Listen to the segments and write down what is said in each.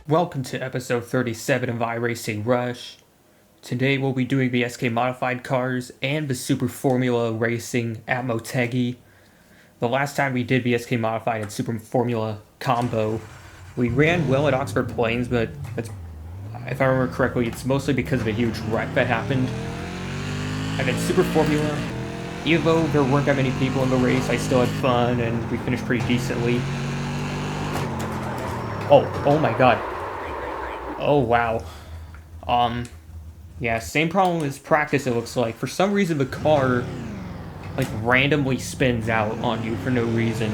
Welcome to episode 37 of iRacing Rush. Today we'll be doing the SK modified cars and the Super Formula racing at Motegi. The last time we did the SK modified and Super Formula combo, we ran well at Oxford Plains, but if I remember correctly, it's mostly because of a huge wreck that happened. And then Super Formula, even though there weren't that many people in the race, I still had fun and we finished pretty decently. Oh my god. Oh wow. Yeah, same problem as practice, it looks like. For some reason the car like randomly spins out on you for no reason.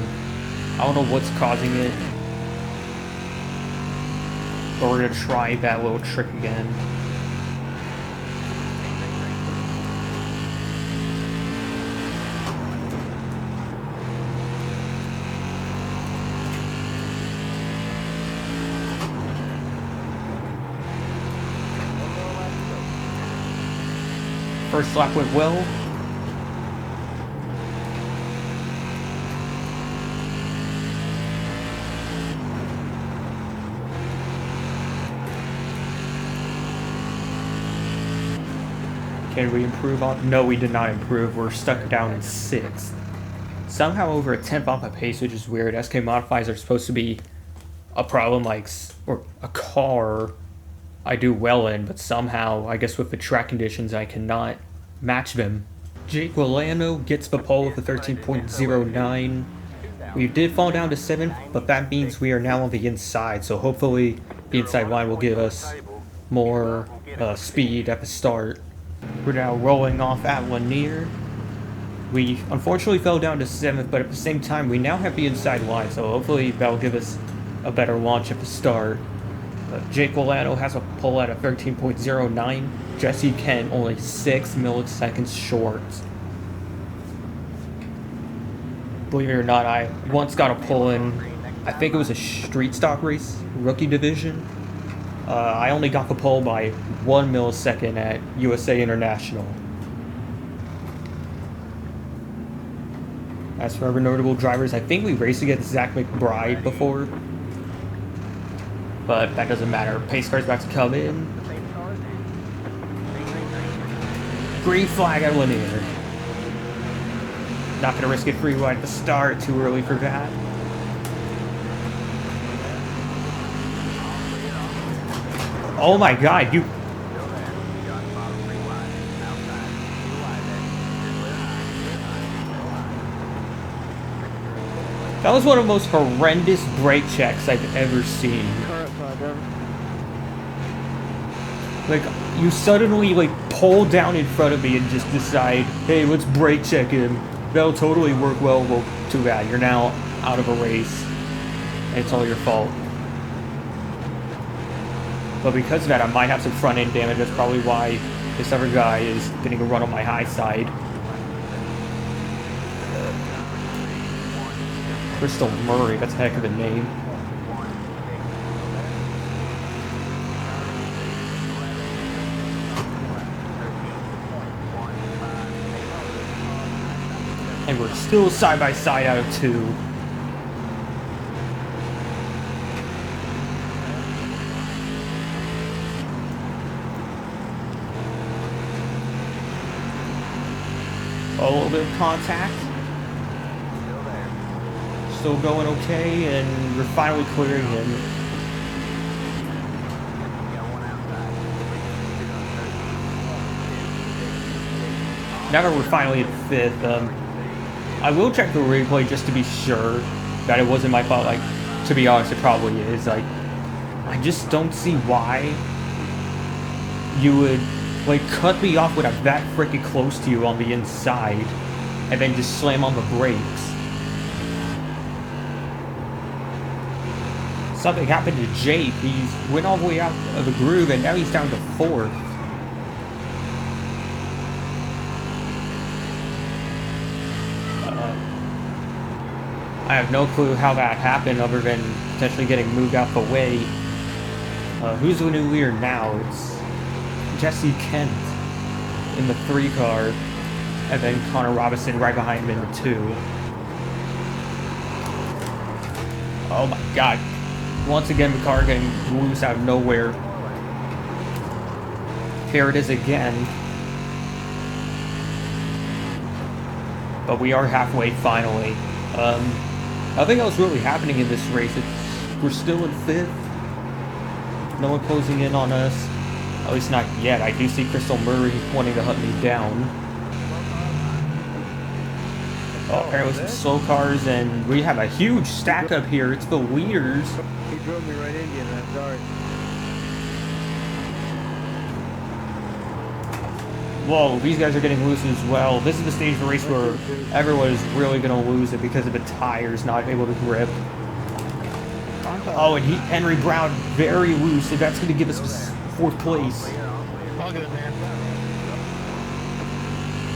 I don't know what's causing it. But we're gonna try that little trick again. First lap went well. Can we improve on? No, we did not improve. We're stuck down in 6th. Somehow over a 10th off a pace, which is weird. SK modifies are supposed to be a problem, like, or a car I do well in, but somehow, I guess with the track conditions, I cannot match them. Jake Lanier gets the pole with a 13.09. We did fall down to 7th, but that means we are now on the inside, so hopefully the inside line will give us more speed at the start. We're now rolling off at Lanier. We unfortunately fell down to 7th, but at the same time, we now have the inside line, so hopefully that'll give us a better launch at the start. Jake Lanier has a pole at a 13.09. Jesse Kent only 6 milliseconds short. Believe it or not, I once got a pole in, I think it was a street stock race, rookie division. I only got the pole by 1 millisecond at USA International. As for other notable drivers, I think we raced against Zach McBride before. But that doesn't matter. Pace car's about to come in. Green flag at Lanier. Not gonna risk it free wide at the start. Too early for that. Oh my god, you... That was one of the most horrendous brake checks I've ever seen. Like, you suddenly, like, pull down in front of me and just decide, hey, let's brake check him. That'll totally work well. Well, too bad. You're now out of a race. And it's all your fault. But because of that, I might have some front-end damage. That's probably why this other guy is getting a run on my high side. Bristol Murray, that's a heck of a name. And we're still side by side out of 2. A little bit of contact. Still going okay, and we're finally clearing him. Now that we're finally at 5th, I will check the replay just to be sure that it wasn't my fault. Like, to be honest, it probably is. Like, I just don't see why you would, like, cut me off when I'm that freaking close to you on the inside, and then just slam on the brakes. Something happened to Jake. He went all the way out of the groove, and now he's down to 4th. I have no clue how that happened other than potentially getting moved out the way. Who's the new leader now? It's Jesse Kent in the 3 car, and then Connor Robinson right behind him in the 2. Oh my god. Once again, the car getting loose out of nowhere. Here it is again. But we are halfway finally. Nothing else really happening in this race. We're still in 5th. No one closing in on us. At least not yet. I do see Crystal Murray wanting to hunt me down. Oh, apparently some slow cars, and we have a huge stack up here. It's the leaders. He drove me right into you, and I'm sorry. Whoa, these guys are getting loose as well. This is the stage of the race where everyone is really going to lose it because of the tires not able to grip. Oh, and Henry Brown very loose, so that's going to give us 4th place.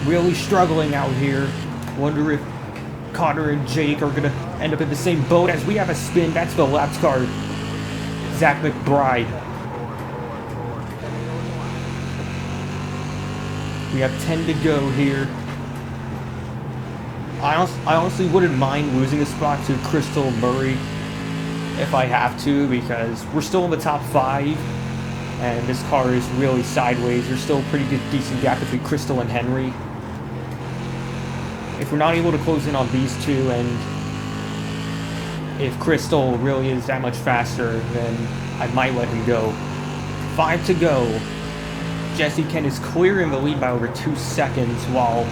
Really struggling out here. Wonder if Connor and Jake are going to end up in the same boat as we have a spin. That's the lapped car. Zach McBride. We have 10 to go here. I honestly wouldn't mind losing a spot to Crystal Murray if I have to, because we're still in the top 5, and this car is really sideways. There's still a pretty good, decent gap between Crystal and Henry. If we're not able to close in on these two, and if Crystal really is that much faster, then I might let him go. 5 to go. Jesse Kent is clearing the lead by over 2 seconds, while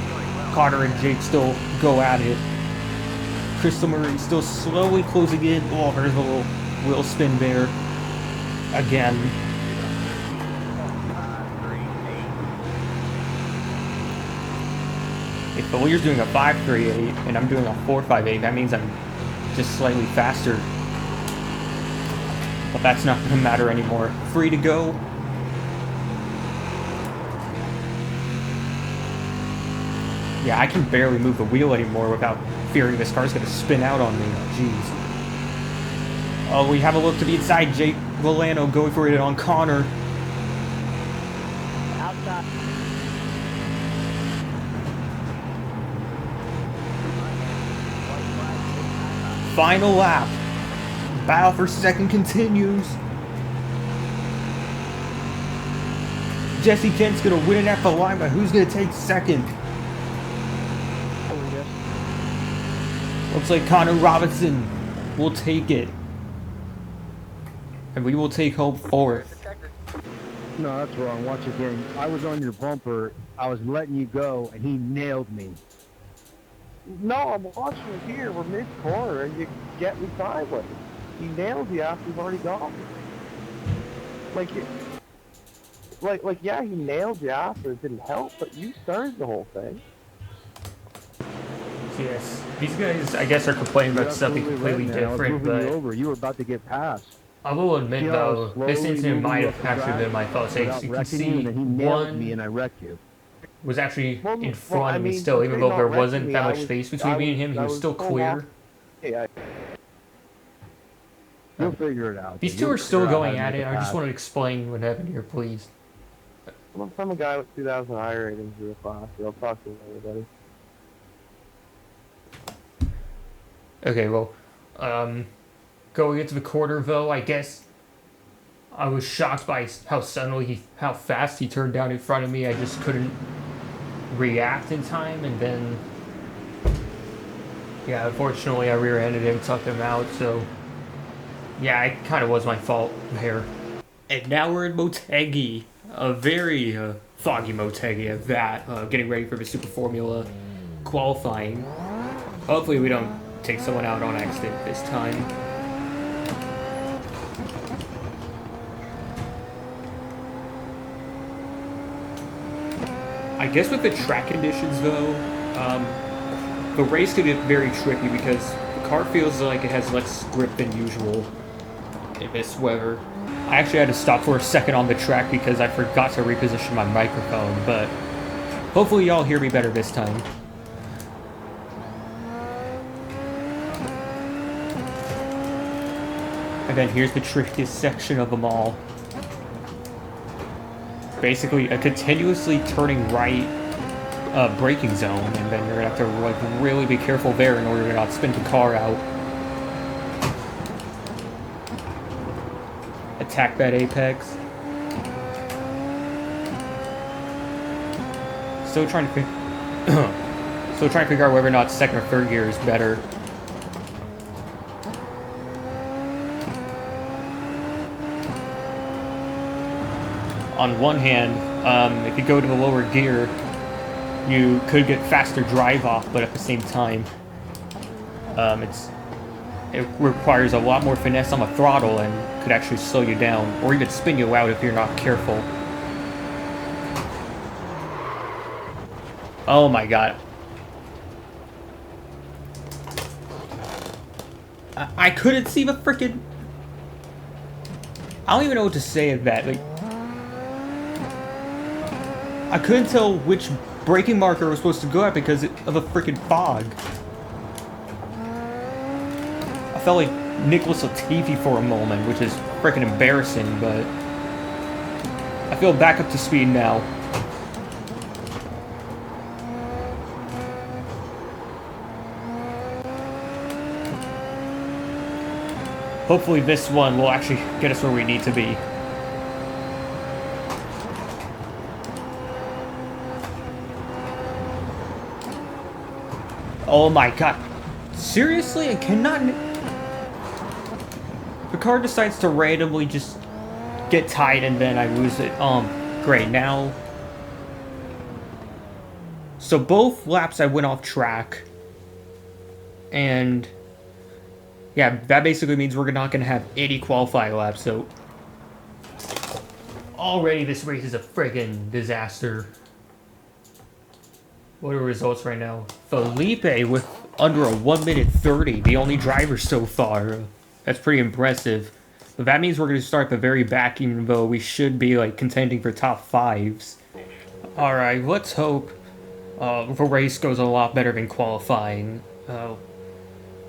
Connor and Jake still go at it. Crystal Murray still slowly closing in. Oh, there's a little wheel spin there. Again. If the leader's doing a 5.38 and I'm doing a 4.58, that means I'm just slightly faster. But that's not going to matter anymore. 3 to go. Yeah, I can barely move the wheel anymore without fearing this car's going to spin out on me. Jeez. Oh, we have a look to the inside. Jake Villano going for it on Connor. Outside. Final lap. Battle for second continues. Jesse Kent's going to win it at the line, but who's going to take second? Looks like Connor Robinson will take it. And we will take home 4th. No, that's wrong. Watch again. I was on your bumper. I was letting you go, and he nailed me. No, I'm watching it here. We're mid-corner, and you get me sideways. He nailed you after you've already gone. Yeah, he nailed you after. It didn't help, but you started the whole thing. Yes, these guys, I guess, are complaining about something completely different, but you were about to get past. I will admit, though, this incident might have actually been my fault. So you can see one and I wrecked you. was actually in front of me still, even though there wasn't that much space between me and him. He was still clear. You'll figure it out. These two are still going at it. I just want to explain what happened here, please. I'm a guy with 2,000 iRatings real fast. I'll talk to everybody. Okay, well, going into the quarter, though, I guess I was shocked by how fast he turned down in front of me. I just couldn't react in time, and then, yeah, unfortunately, I rear-ended him, tucked him out, so, yeah, it kind of was my fault there. And now we're in Motegi, a very foggy Motegi of that, getting ready for the Super Formula qualifying. Hopefully we don't take someone out on accident this time. I guess with the track conditions, though, the race could get very tricky because the car feels like it has less grip than usual in this weather. I actually had to stop for a second on the track because I forgot to reposition my microphone, but hopefully y'all hear me better this time. And then here's the trickiest section of them all. Basically, a continuously turning right braking zone, and then you're gonna have to like really be careful there in order to not spin the car out. attack that apex. Still trying to figure out whether or not second or third gear is better. On one hand, if you go to the lower gear, you could get faster drive off, but at the same time, it requires a lot more finesse on the throttle and could actually slow you down, or even spin you out if you're not careful. Oh my god. I couldn't see the frickin'... I don't even know what to say of that. Like, I couldn't tell which braking marker was supposed to go at because of the frickin' fog. I felt like Nicholas Latifi for a moment, which is frickin' embarrassing, but I feel back up to speed now. Hopefully this one will actually get us where we need to be. Oh my god. Seriously? I cannot... The car decides to randomly just get tied and then I lose it. Great, now... So both laps I went off track. And... yeah, that basically means we're not going to have any qualifying laps, so... Already this race is a friggin' disaster. What are the results right now? Felipe with under a 1 minute 30, the only driver so far. That's pretty impressive. But that means we're going to start at the very back, even though we should be like contending for top 5s. Alright, let's hope the race goes a lot better than qualifying.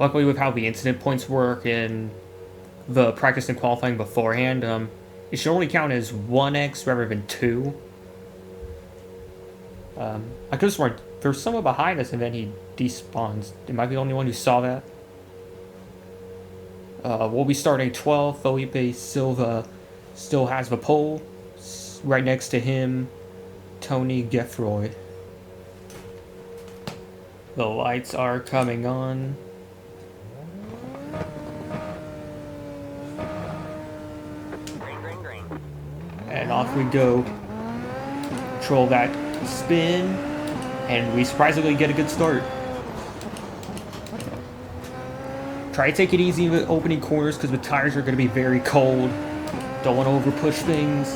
Luckily with how the incident points work in the practice and qualifying beforehand, it should only count as 1x rather than 2. I could have sworn there's someone behind us and then he despawns. Am I the only one who saw that? We'll be starting 12th. Felipe Silva still has the pole. Right next to him, Tony Geffroy. The lights are coming on. And off we go. Control that spin. And we surprisingly get a good start. Try to take it easy with opening corners because the tires are going to be very cold. Don't want to over push things.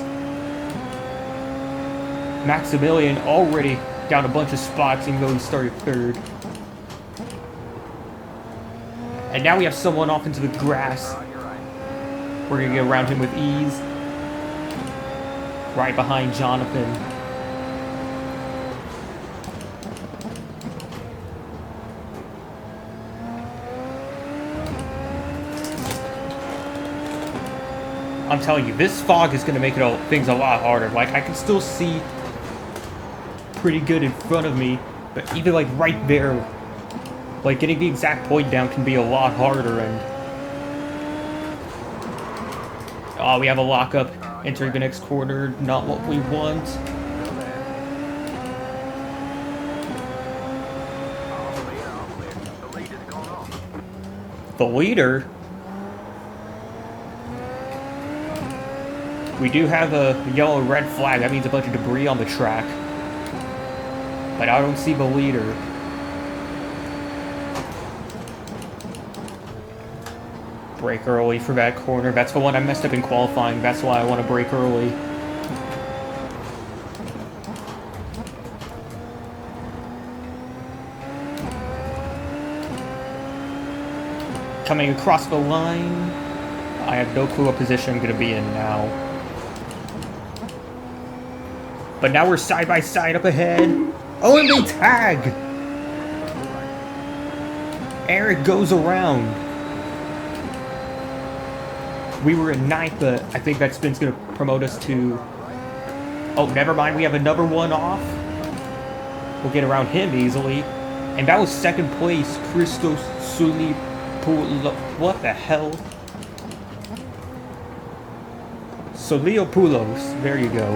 Maximilian already down a bunch of spots even though he started 3rd. And now we have someone off into the grass. We're going to get around him with ease. Right behind Jonathan. I'm telling you, this fog is going to make things a lot harder. Like, I can still see pretty good in front of me, but even, like, right there, like, getting the exact point down can be a lot harder, and... oh, we have a lockup entering the next corner. Not what we want. The leader? We do have a yellow-red flag. That means a bunch of debris on the track. But I don't see the leader. Brake early for that corner. That's the one I messed up in qualifying. That's why I want to brake early. Coming across the line. I have no clue what position I'm going to be in now. But now we're side by side up ahead. Oh, and they tag! Eric goes around. We were in 9th, but I think that spin's going to promote us to... oh, never mind. We have another one off. We'll get around him easily. And that was 2nd place. Christos Sulipoulos. What the hell? So Leopoulos, there you go.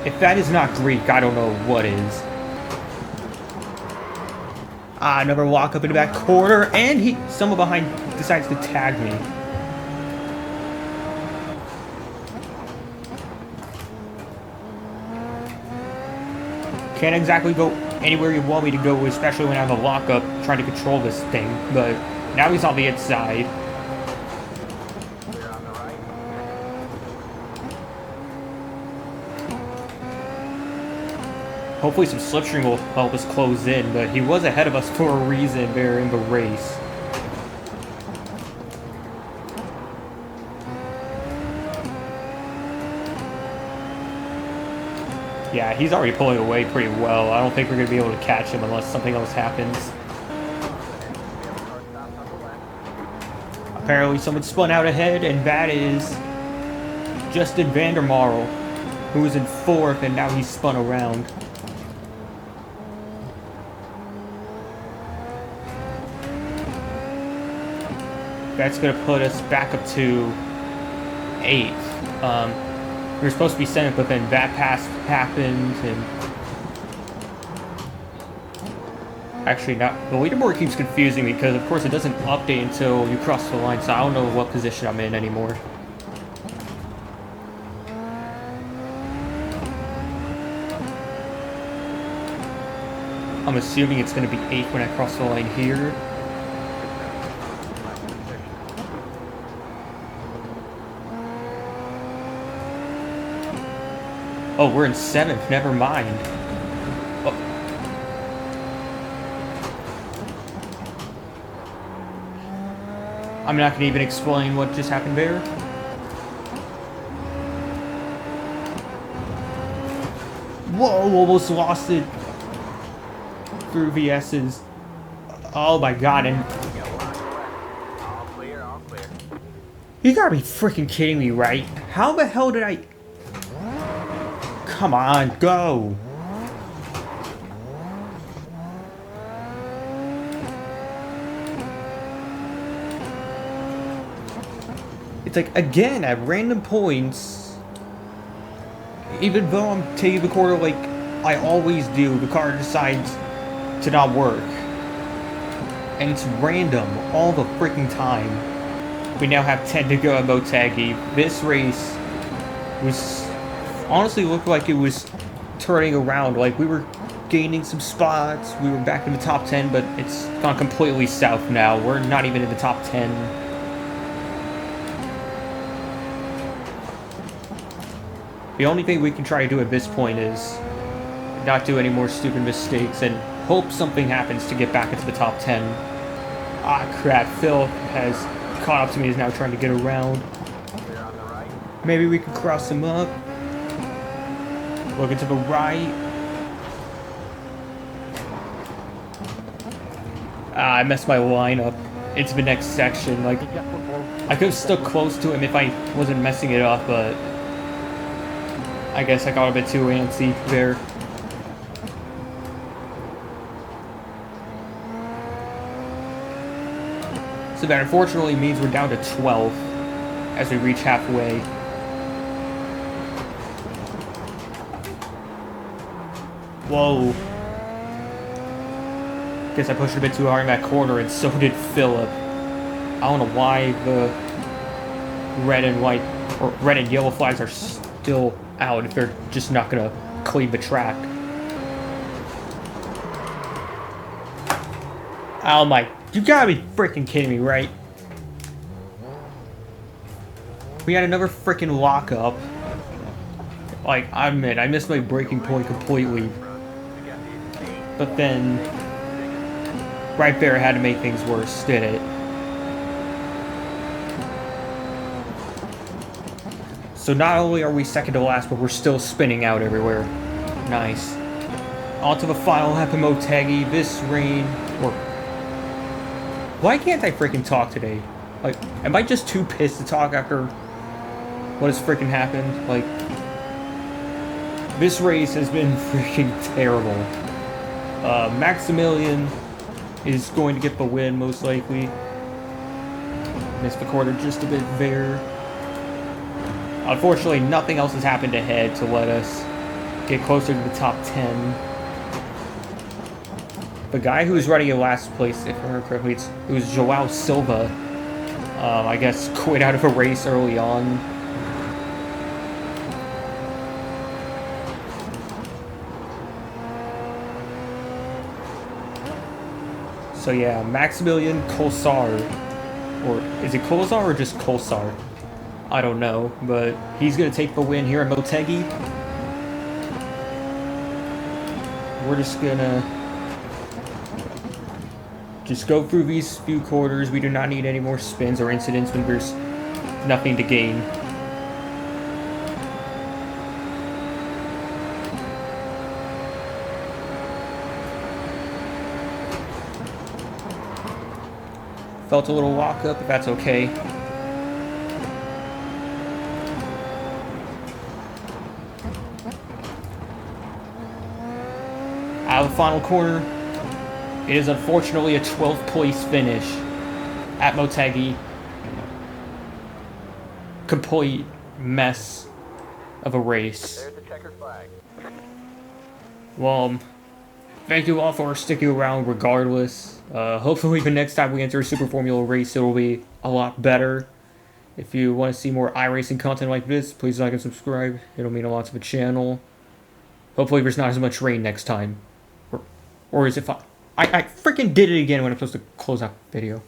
If that is not Greek, I don't know what is. Another walk up into that corner, and someone behind decides to tag me. Can't exactly go anywhere you want me to go, especially when I have a lockup trying to control this thing, but now he's on the inside. Hopefully some slipstream will help us close in, but he was ahead of us for a reason there in the race. Yeah, he's already pulling away pretty well. I don't think we're going to be able to catch him unless something else happens. Apparently someone spun out ahead, and that is Justin Vandermarl, who was in 4th, and now he's spun around. That's going to put us back up to 8th. We were supposed to be 7th, but then that pass happened, and... Actually, not. The leaderboard keeps confusing me because, of course, it doesn't update until you cross the line, so I don't know what position I'm in anymore. I'm assuming it's going to be 8th when I cross the line here. Oh, we're in 7th. Never mind. Oh. I'm not going to even explain what just happened there. Whoa, almost lost it through VS's. Oh my god, and... You gotta be freaking kidding me, right? How the hell did I... Come on, go! It's like, again, at random points, even though I'm taking the corner like I always do, the car decides to not work. And it's random all the freaking time. We now have 10 to go at Motegi. This race was... honestly looked like it was turning around. Like, we were gaining some spots. We were back in the top 10, but it's gone completely south now. We're not even in the top 10. The only thing we can try to do at this point is not do any more stupid mistakes and hope something happens to get back into the top 10. Ah, crap. Phil has caught up to me. He's now trying to get around. Maybe we can cross him up. Looking to the right. Ah, I messed my line up into the next section. Like, I could have stuck close to him if I wasn't messing it up, but I guess I got a bit too antsy there. So that unfortunately means we're down to 12 as we reach halfway. Whoa. Guess I pushed it a bit too hard in that corner, and so did Philip. I don't know why the red and white, or red and yellow flags are still out if they're just not gonna clean the track. Oh my, you gotta be freaking kidding me, right? We had another freaking lockup. Like, I admit, I missed my braking point completely. But then, right there, I had to make things worse, did it? So not only are we second to last, but we're still spinning out everywhere. Nice. On to the final lap of Motegi. This rain, or... Why can't I freaking talk today? Like, am I just too pissed to talk after what has freaking happened? Like, this race has been freaking terrible. Maximilian is going to get the win, most likely. Missed the quarter just a bit there. Unfortunately, nothing else has happened ahead to let us get closer to the top 10. The guy who was running in last place, if I remember correctly, it was Joao Silva. I guess quit out of a race early on. So yeah, Maximilian Kolsar, or is it Kolsar or just Kolsar? I don't know, but he's gonna take the win here at Motegi. We're just gonna go through these few quarters. We do not need any more spins or incidents when there's nothing to gain. Felt a little lock up, but that's okay. Out of the final corner, it is unfortunately a 12th place finish at Motegi. Complete mess of a race. There's the checkered flag. Well, thank you all for sticking around regardless. Hopefully the next time we enter a Super Formula race, it will be a lot better. If you want to see more iRacing content like this, please like and subscribe. It'll mean a lot to the channel. Hopefully there's not as much rain next time. Or is it fine? I freaking did it again when I'm supposed to close out the video.